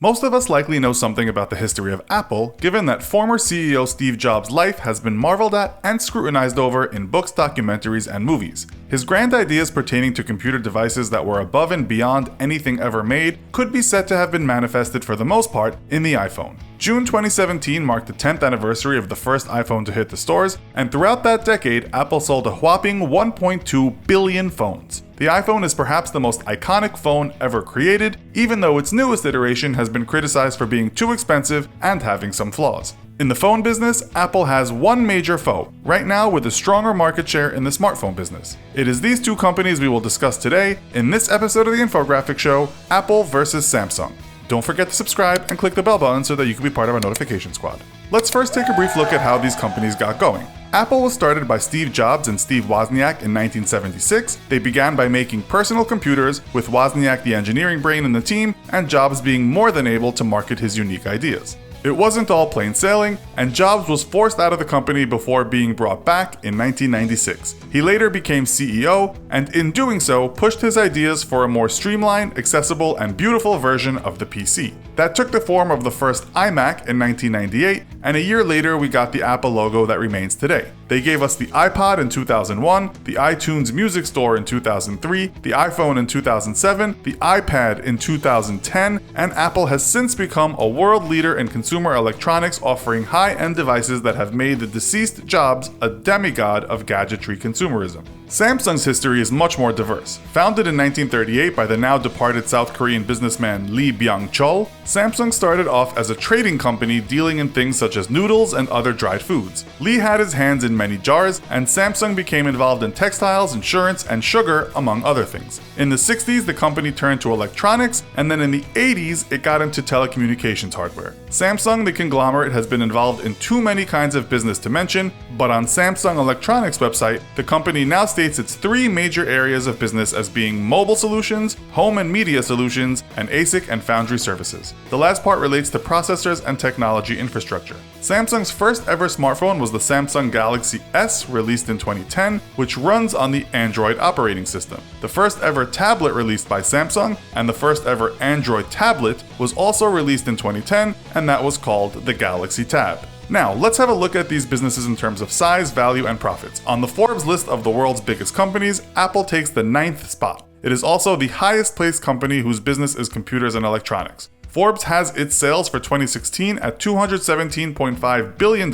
Most of us likely know something about the history of Apple, given that former CEO Steve Jobs' life has been marveled at and scrutinized over in books, documentaries, and movies. His grand ideas pertaining to computer devices that were above and beyond anything ever made could be said to have been manifested for the most part in the iPhone. June 2017 marked the 10th anniversary of the first iPhone to hit the stores, and throughout that decade, Apple sold a whopping 1.2 billion phones. The iPhone is perhaps the most iconic phone ever created, even though its newest iteration has been criticized for being too expensive and having some flaws. In the phone business, Apple has one major foe, right now with a stronger market share in the smartphone business. It is these two companies we will discuss today in this episode of the Infographic Show, Apple versus Samsung. Don't forget to subscribe and click the bell button so that you can be part of our notification squad. Let's first take a brief look at how these companies got going. Apple was started by Steve Jobs and Steve Wozniak in 1976. They began by making personal computers, with Wozniak the engineering brain in the team, and Jobs being more than able to market his unique ideas. It wasn't all plain sailing, and Jobs was forced out of the company before being brought back in 1996. He later became CEO, and in doing so, pushed his ideas for a more streamlined, accessible, and beautiful version of the PC. That took the form of the first iMac in 1998, and a year later we got the Apple logo that remains today. They gave us the iPod in 2001, the iTunes Music Store in 2003, the iPhone in 2007, the iPad in 2010, and Apple has since become a world leader in consumer electronics, offering high-end devices that have made the deceased Jobs a demigod of gadgetry consumerism. Samsung's history is much more diverse. Founded in 1938 by the now departed South Korean businessman Lee Byung-chul, Samsung started off as a trading company dealing in things such as noodles and other dried foods. Lee had his hands in many jars, and Samsung became involved in textiles, insurance, and sugar, among other things. In the 60s, the company turned to electronics, and then in the 80s, it got into telecommunications hardware. Samsung, the conglomerate, has been involved in too many kinds of business to mention, but on Samsung Electronics website, the company now states its three major areas of business as being mobile solutions, home and media solutions, and ASIC and foundry services. The last part relates to processors and technology infrastructure. Samsung's first ever smartphone was the Samsung Galaxy S, released in 2010, which runs on the Android operating system. The first ever tablet released by Samsung, and the first ever Android tablet, was also released in 2010, and that was called the Galaxy Tab. Now, let's have a look at these businesses in terms of size, value, and profits. On the Forbes list of the world's biggest companies, Apple takes the 9th spot. It is also the highest placed company whose business is computers and electronics. Forbes has its sales for 2016 at $217.5 billion,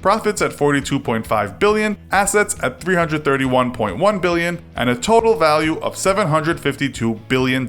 profits at $42.5 billion, assets at $331.1 billion, and a total value of $752 billion.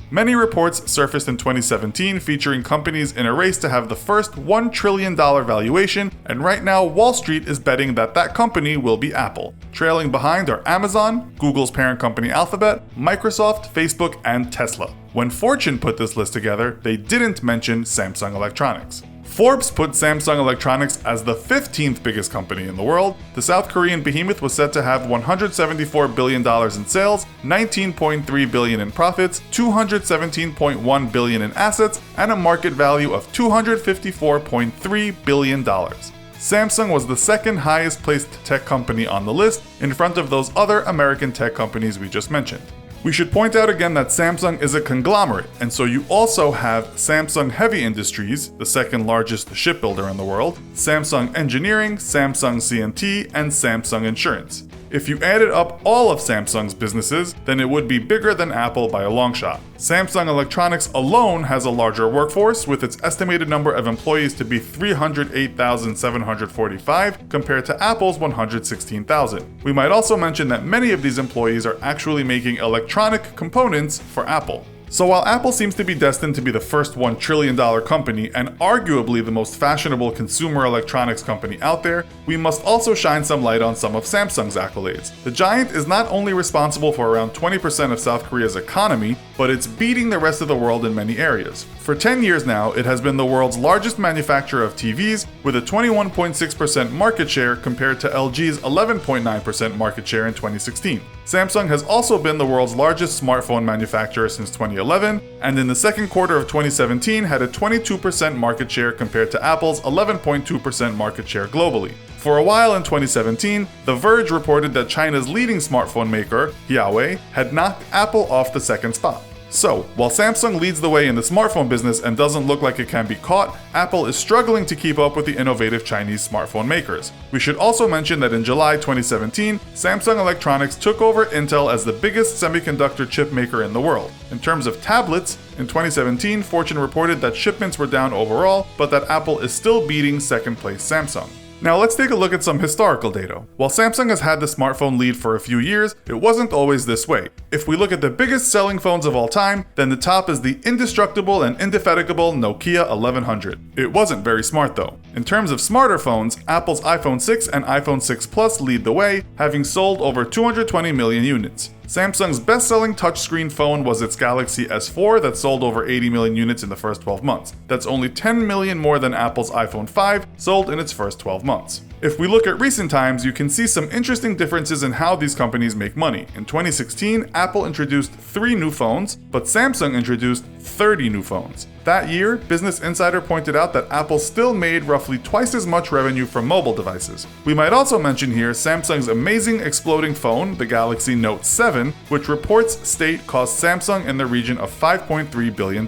Many reports surfaced in 2017 featuring companies in a race to have the first $1 trillion valuation, and right now Wall Street is betting that that company will be Apple. Trailing behind are Amazon, Google's parent company Alphabet, Microsoft, Facebook, and Tesla. When Fortune put this list together, they didn't mention Samsung Electronics. Forbes put Samsung Electronics as the 15th biggest company in the world. The South Korean behemoth was said to have $174 billion in sales, $19.3 billion in profits, $217.1 billion in assets, and a market value of $254.3 billion. Samsung was the second highest placed tech company on the list, in front of those other American tech companies we just mentioned. We should point out again that Samsung is a conglomerate, and so you also have Samsung Heavy Industries, the second largest shipbuilder in the world, Samsung Engineering, Samsung C&T, and Samsung Insurance. If you added up all of Samsung's businesses, then it would be bigger than Apple by a long shot. Samsung Electronics alone has a larger workforce, with its estimated number of employees to be 308,745 compared to Apple's 116,000. We might also mention that many of these employees are actually making electronic components for Apple. So while Apple seems to be destined to be the first $1 trillion company and arguably the most fashionable consumer electronics company out there, we must also shine some light on some of Samsung's accolades. The giant is not only responsible for around 20% of South Korea's economy, but it's beating the rest of the world in many areas. For 10 years now, it has been the world's largest manufacturer of TVs, with a 21.6% market share compared to LG's 11.9% market share in 2016. Samsung has also been the world's largest smartphone manufacturer since 2011, and in the second quarter of 2017 had a 22% market share compared to Apple's 11.2% market share globally. For a while in 2017, The Verge reported that China's leading smartphone maker, Huawei, had knocked Apple off the second spot. So, while Samsung leads the way in the smartphone business and doesn't look like it can be caught, Apple is struggling to keep up with the innovative Chinese smartphone makers. We should also mention that in July 2017, Samsung Electronics took over Intel as the biggest semiconductor chip maker in the world. In terms of tablets, in 2017, Fortune reported that shipments were down overall, but that Apple is still beating second-place Samsung. Now let's take a look at some historical data. While Samsung has had the smartphone lead for a few years, it wasn't always this way. If we look at the biggest selling phones of all time, then the top is the indestructible and indefatigable Nokia 1100. It wasn't very smart though. In terms of smarter phones, Apple's iPhone 6 and iPhone 6 Plus lead the way, having sold over 220 million units. Samsung's best-selling touchscreen phone was its Galaxy S4 that sold over 80 million units in the first 12 months. That's only 10 million more than Apple's iPhone 5 sold in its first 12 months. If we look at recent times, you can see some interesting differences in how these companies make money. In 2016, Apple introduced 3 new phones, but Samsung introduced 30 new phones. That year, Business Insider pointed out that Apple still made roughly twice as much revenue from mobile devices. We might also mention here Samsung's amazing exploding phone, the Galaxy Note 7, which reports state cost Samsung in the region of $5.3 billion.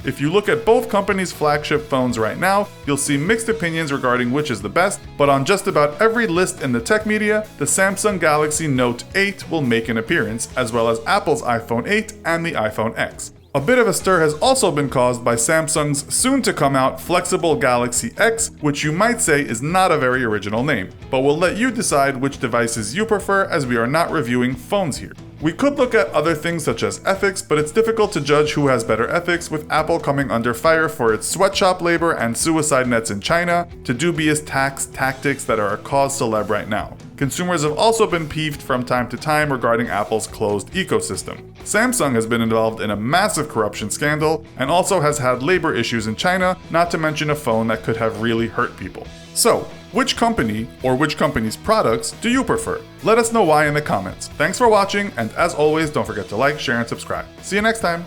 If you look at both companies' flagship phones right now, you'll see mixed opinions regarding which is the best, but on just about every list in the tech media, the Samsung Galaxy Note 8 will make an appearance, as well as Apple's iPhone 8 and the iPhone X. A bit of a stir has also been caused by Samsung's soon-to-come-out flexible Galaxy X, which you might say is not a very original name, but we'll let you decide which devices you prefer as we are not reviewing phones here. We could look at other things such as ethics, but it's difficult to judge who has better ethics, with Apple coming under fire for its sweatshop labor and suicide nets in China, to dubious tax tactics that are a cause celeb right now. Consumers have also been peeved from time to time regarding Apple's closed ecosystem. Samsung has been involved in a massive corruption scandal and also has had labor issues in China, not to mention a phone that could have really hurt people. So, which company or which company's products do you prefer? Let us know why in the comments. Thanks for watching, and as always, don't forget to like, share, and subscribe. See you next time!